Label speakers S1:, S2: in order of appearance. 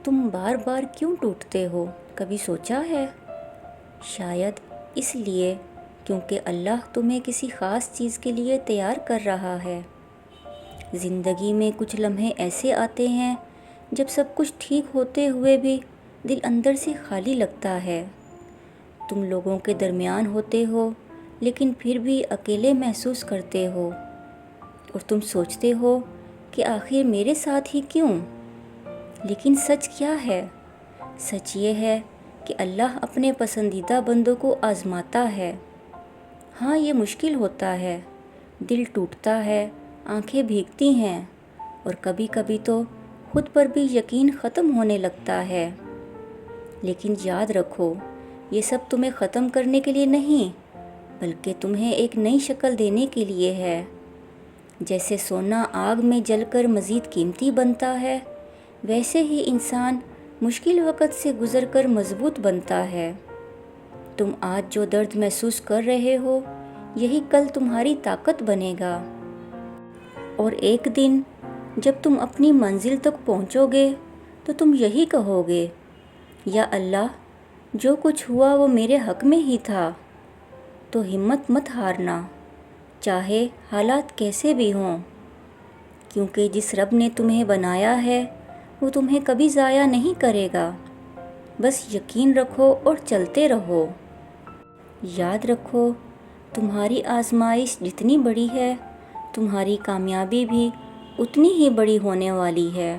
S1: تم بار بار کیوں ٹوٹتے ہو، کبھی سوچا ہے؟ شاید اس لیے کیونکہ اللہ تمہیں کسی خاص چیز کے لیے تیار کر رہا ہے۔ زندگی میں کچھ لمحے ایسے آتے ہیں جب سب کچھ ٹھیک ہوتے ہوئے بھی دل اندر سے خالی لگتا ہے۔ تم لوگوں کے درمیان ہوتے ہو لیکن پھر بھی اکیلے محسوس کرتے ہو، اور تم سوچتے ہو کہ آخر میرے ساتھ ہی کیوں؟ لیکن سچ کیا ہے؟ سچ یہ ہے کہ اللہ اپنے پسندیدہ بندوں کو آزماتا ہے۔ ہاں، یہ مشکل ہوتا ہے، دل ٹوٹتا ہے، آنکھیں بھیگتی ہیں، اور کبھی کبھی تو خود پر بھی یقین ختم ہونے لگتا ہے۔ لیکن یاد رکھو، یہ سب تمہیں ختم کرنے کے لیے نہیں، بلکہ تمہیں ایک نئی شکل دینے کے لیے ہے۔ جیسے سونا آگ میں جل کر مزید قیمتی بنتا ہے، ویسے ہی انسان مشکل وقت سے گزر کر مضبوط بنتا ہے۔ تم آج جو درد محسوس کر رہے ہو، یہی کل تمہاری طاقت بنے گا۔ اور ایک دن جب تم اپنی منزل تک پہنچو گے تو تم یہی کہو گے، یا اللہ، جو کچھ ہوا وہ میرے حق میں ہی تھا۔ تو ہمت مت ہارنا، چاہے حالات کیسے بھی ہوں، کیونکہ جس رب نے تمہیں بنایا ہے وہ تمہیں کبھی ضائع نہیں کرے گا۔ بس یقین رکھو اور چلتے رہو۔ یاد رکھو، تمہاری آزمائش جتنی بڑی ہے، تمہاری کامیابی بھی اتنی ہی بڑی ہونے والی ہے۔